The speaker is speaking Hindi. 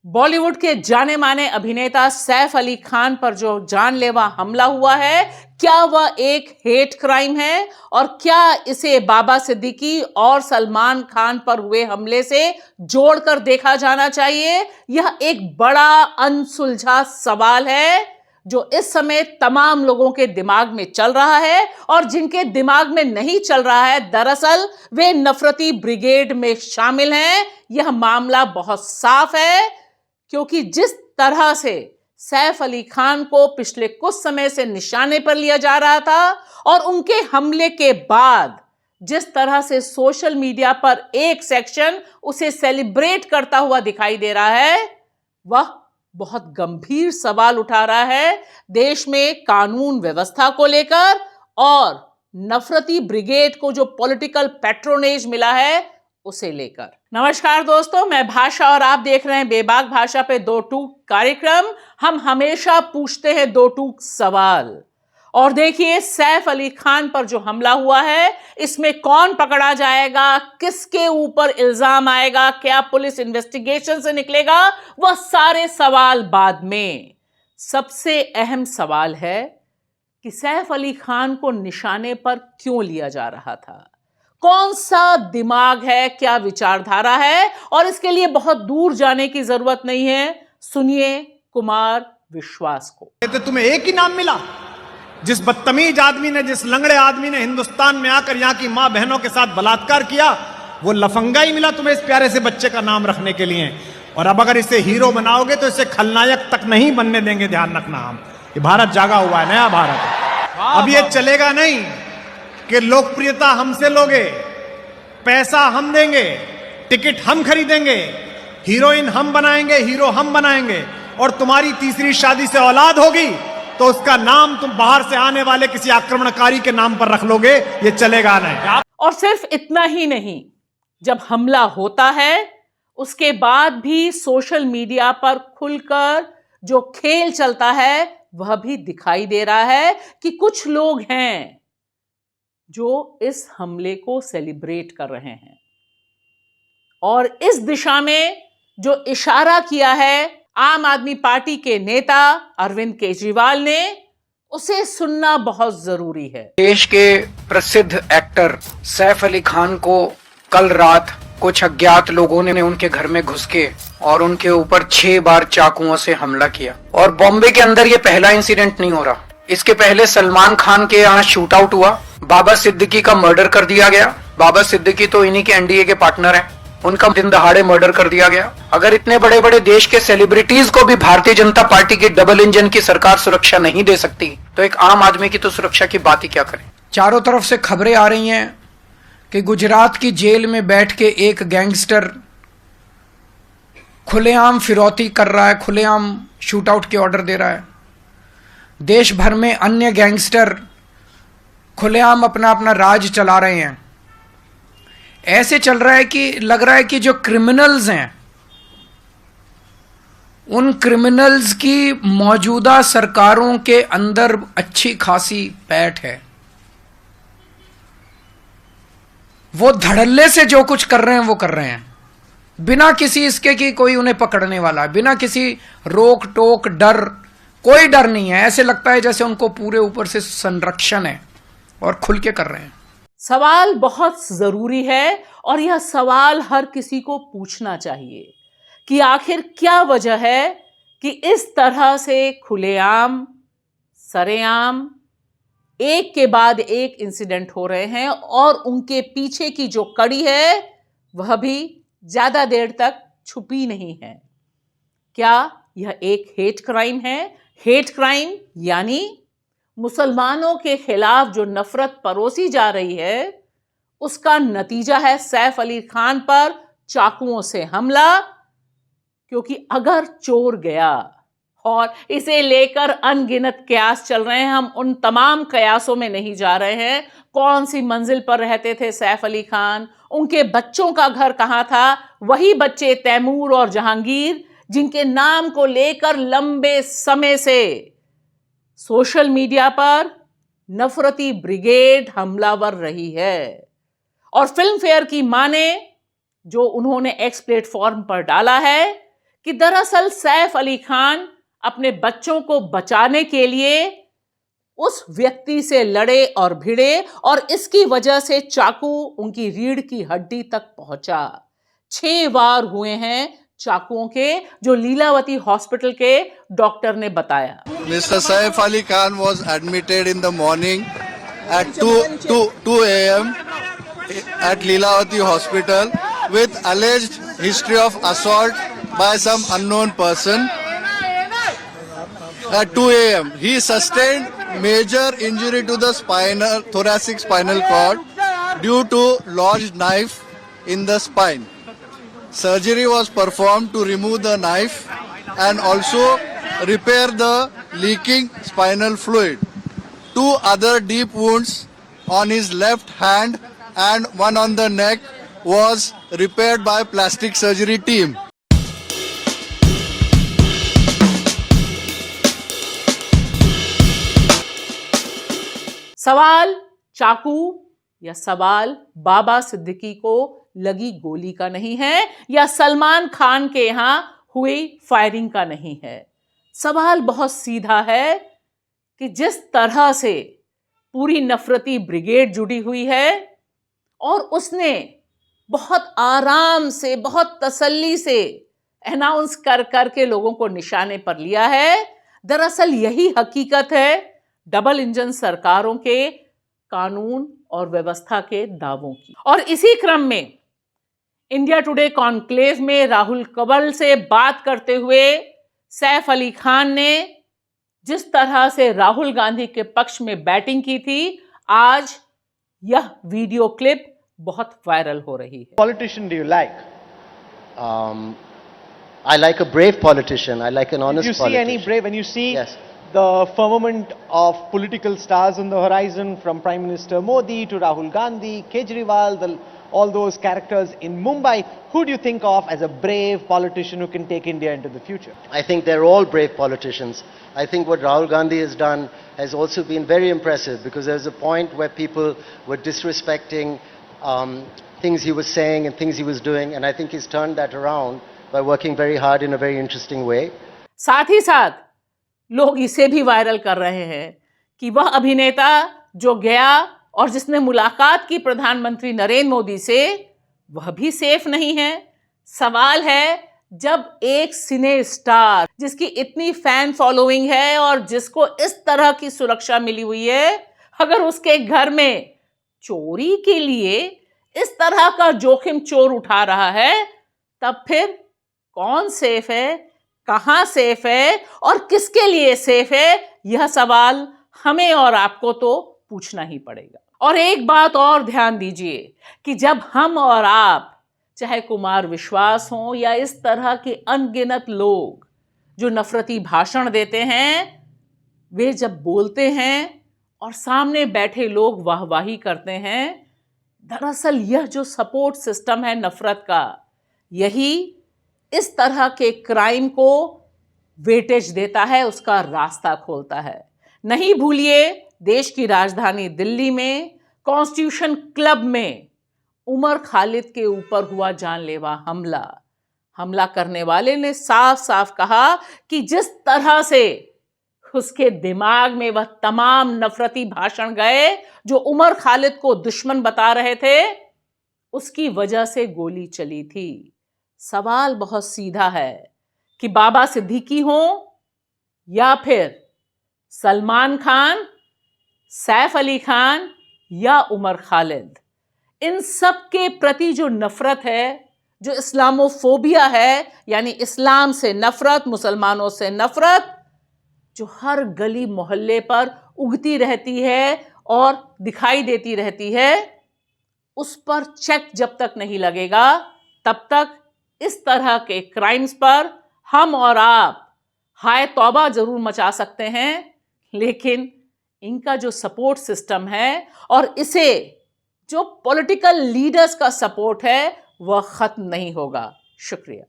बॉलीवुड के जाने माने अभिनेता सैफ अली खान पर जो जानलेवा हमला हुआ है, क्या वह एक हेट क्राइम है और क्या इसे बाबा सिद्दीकी और सलमान खान पर हुए हमले से जोड़कर देखा जाना चाहिए? यह एक बड़ा अनसुलझा सवाल है जो इस समय तमाम लोगों के दिमाग में चल रहा है, और जिनके दिमाग में नहीं चल रहा है दरअसल वे नफरती ब्रिगेड में शामिल हैं। यह मामला बहुत साफ है, क्योंकि जिस तरह से सैफ अली खान को पिछले कुछ समय से निशाने पर लिया जा रहा था और उनके हमले के बाद जिस तरह से सोशल मीडिया पर एक सेक्शन उसे सेलिब्रेट करता हुआ दिखाई दे रहा है, वह बहुत गंभीर सवाल उठा रहा है देश में कानून व्यवस्था को लेकर और नफरती ब्रिगेड को जो पॉलिटिकल पैट्रोनेज मिला है उसे लेकर। नमस्कार दोस्तों, मैं भाषा और आप देख रहे हैं बेबाक भाषा पे दो टूक कार्यक्रम। हम हमेशा पूछते हैं दो टूक सवाल, और देखिए सैफ अली खान पर जो हमला हुआ है इसमें कौन पकड़ा जाएगा, किसके ऊपर इल्जाम आएगा, क्या पुलिस इन्वेस्टिगेशन से निकलेगा, वह सारे सवाल बाद में। सबसे अहम सवाल है कि सैफ अली खान को निशाने पर क्यों लिया जा रहा था, कौन सा दिमाग है, क्या विचारधारा है, और इसके लिए बहुत दूर जाने की जरूरत नहीं है। सुनिए कुमार विश्वास को। तो तुम्हें एक ही नाम मिला? जिस बदतमीज आदमी ने, जिस लंगड़े आदमी ने हिंदुस्तान में आकर यहाँ की मां बहनों के साथ बलात्कार किया, वो लफंगा ही मिला तुम्हें इस प्यारे से बच्चे का नाम रखने के लिए। और अब अगर इसे हीरो बनाओगे तो इसे खलनायक तक नहीं बनने देंगे, ध्यान रखना। हम ये भारत जागा हुआ है, नया भारत। अब ये चलेगा नहीं कि लोकप्रियता हमसे लोगे, पैसा हम देंगे, टिकट हम खरीदेंगे, हीरोइन हम बनाएंगे, हीरो हम बनाएंगे, और तुम्हारी तीसरी शादी से औलाद होगी तो उसका नाम तुम बाहर से आने वाले किसी आक्रमणकारी के नाम पर रख लोगे। ये चलेगा नहीं। और सिर्फ इतना ही नहीं, जब हमला होता है उसके बाद भी सोशल मीडिया पर खुलकर जो खेल चलता है वह भी दिखाई दे रहा है कि कुछ लोग हैं जो इस हमले को सेलिब्रेट कर रहे हैं, और इस दिशा में जो इशारा किया है आम आदमी पार्टी के नेता अरविंद केजरीवाल ने, उसे सुनना बहुत जरूरी है। देश के प्रसिद्ध एक्टर सैफ अली खान को कल रात कुछ अज्ञात लोगों ने उनके घर में घुस के और उनके ऊपर 6 बार चाकुओं से हमला किया। और बॉम्बे के अंदर ये पहला इंसिडेंट नहीं हो रहा। इसके पहले सलमान खान के यहाँ शूट आउट हुआ, बाबा सिद्दीकी का मर्डर कर दिया गया। बाबा सिद्दीकी तो इन्हीं के एनडीए के पार्टनर हैं, उनका दिन दहाड़े मर्डर कर दिया गया। अगर इतने बड़े बड़े देश के सेलिब्रिटीज को भी भारतीय जनता पार्टी की डबल इंजन की सरकार सुरक्षा नहीं दे सकती, तो एक आम आदमी की तो सुरक्षा की बात ही क्या करें। चारों तरफ से खबरें आ रही हैं कि गुजरात की जेल में बैठ के एक गैंगस्टर खुलेआम फिरौती कर रहा है, खुलेआम शूट आउट के ऑर्डर दे रहा है। देश भर में अन्य गैंगस्टर खुलेआम अपना अपना राज चला रहे हैं। ऐसे चल रहा है कि लग रहा है कि जो क्रिमिनल्स हैं उन क्रिमिनल्स की मौजूदा सरकारों के अंदर अच्छी खासी पैठ है। वो धड़ल्ले से जो कुछ कर रहे हैं वो कर रहे हैं, बिना किसी इसके कि कोई उन्हें पकड़ने वाला है, बिना किसी रोक टोक डर, कोई डर नहीं है। ऐसे लगता है जैसे उनको पूरे ऊपर से संरक्षण है और खुल के कर रहे हैं। सवाल बहुत जरूरी है और यह सवाल हर किसी को पूछना चाहिए कि आखिर क्या वजह है कि इस तरह से खुलेआम, सरेआम एक के बाद एक इंसिडेंट हो रहे हैं, और उनके पीछे की जो कड़ी है वह भी ज्यादा देर तक छुपी नहीं है। क्या यह एक हेट क्राइम है? हेट क्राइम यानी मुसलमानों के खिलाफ जो नफरत परोसी जा रही है उसका नतीजा है सैफ अली खान पर चाकुओं से हमला। क्योंकि अगर चोर गया, और इसे लेकर अनगिनत कयास चल रहे हैं, हम उन तमाम कयासों में नहीं जा रहे हैं। कौन सी मंजिल पर रहते थे सैफ अली खान, उनके बच्चों का घर कहां था, वही बच्चे तैमूर और जहांगीर जिनके नाम को लेकर लंबे समय से सोशल मीडिया पर नफरती ब्रिगेड हमलावर रही है। और फिल्म फेयर की माने जो उन्होंने एक्स प्लेटफॉर्म पर डाला है कि दरअसल सैफ अली खान अपने बच्चों को बचाने के लिए उस व्यक्ति से लड़े और भिड़े और इसकी वजह से चाकू उनकी रीढ़ की हड्डी तक पहुंचा। 6 वार हुए हैं चाकुओं के, जो लीलावती हॉस्पिटल के डॉक्टर ने बताया। Mr. Saif Ali Khan was admitted in the morning at 2 a.m. at Leelavati Hospital with alleged history of assault by some unknown person. At 2 a.m. he sustained major injury to the thoracic spinal cord due to lodged knife in the spine. Surgery was performed to remove the knife and also repair the leaking spinal fluid. 2 other deep wounds on his left hand and one on the neck was repaired by plastic surgery team. सवाल चाकू या सवाल बाबा सिद्दीकी को लगी गोली का नहीं है या सलमान खान के यहां हुई फायरिंग का नहीं है। सवाल बहुत सीधा है कि जिस तरह से पूरी नफरती ब्रिगेड जुड़ी हुई है और उसने बहुत आराम से, बहुत तसल्ली से अनाउंस कर करके लोगों को निशाने पर लिया है, दरअसल यही हकीकत है डबल इंजन सरकारों के कानून और व्यवस्था के दावों की। और इसी क्रम में इंडिया टुडे कॉन्क्लेव में राहुल कंवल से बात करते हुए सैफ अली खान ने जिस तरह से राहुल गांधी के पक्ष में बैटिंग की थी, आज यह वीडियो क्लिप बहुत वायरल हो रही है। Politician do you like? I like a brave politician. I like an honest Did you see politician. any brave? When you see Yes. the firmament of political stars on the horizon, from Prime Minister Modi to Rahul Gandhi, Kejriwal, all those characters in Mumbai, who do you think of as a brave politician who can take India into the future? I think they're all brave politicians. I think what Rahul Gandhi has done has also been very impressive, because there was a point where people were disrespecting things he was saying and things he was doing, and I think he's turned that around by working very hard in a very interesting way. साथ ही साथ लोग इसे भी वायरल कर रहे हैं कि वह अभिनेता जो गया और जिसने मुलाकात की प्रधानमंत्री नरेंद्र मोदी से, वह भी सेफ नहीं है। सवाल है, जब एक सिने स्टार जिसकी इतनी फैन फॉलोइंग है और जिसको इस तरह की सुरक्षा मिली हुई है, अगर उसके घर में चोरी के लिए इस तरह का जोखिम चोर उठा रहा है, तब फिर कौन सेफ है, कहां सेफ है और किसके लिए सेफ है, यह सवाल हमें और आपको तो पूछना ही पड़ेगा। और एक बात और ध्यान दीजिए कि जब हम और आप, चाहे कुमार विश्वास हो या इस तरह के अनगिनत लोग जो नफरती भाषण देते हैं, वे जब बोलते हैं और सामने बैठे लोग वाहवाही करते हैं, दरअसल यह जो सपोर्ट सिस्टम है नफरत का, यही इस तरह के क्राइम को वेटेज देता है, उसका रास्ता खोलता है। नहीं भूलिए, देश की राजधानी दिल्ली में कॉन्स्टिट्यूशन क्लब में उमर खालिद के ऊपर हुआ जानलेवा हमला करने वाले ने साफ साफ कहा कि जिस तरह से उसके दिमाग में वह तमाम नफरती भाषण गए जो उमर खालिद को दुश्मन बता रहे थे, उसकी वजह से गोली चली थी। सवाल बहुत सीधा है कि बाबा सिद्दीकी हो या फिर सलमान खान, सैफ अली खान या उमर खालिद, इन सब के प्रति जो नफरत है, जो इस्लामोफोबिया है, यानी इस्लाम से नफरत, मुसलमानों से नफरत, जो हर गली मोहल्ले पर उगती रहती है और दिखाई देती रहती है, उस पर चेक जब तक नहीं लगेगा, तब तक इस तरह के क्राइम्स पर हम और आप हाय तौबा जरूर मचा सकते हैं, लेकिन इनका जो सपोर्ट सिस्टम है और इसे जो पॉलिटिकल लीडर्स का सपोर्ट है, वह खत्म नहीं होगा। शुक्रिया।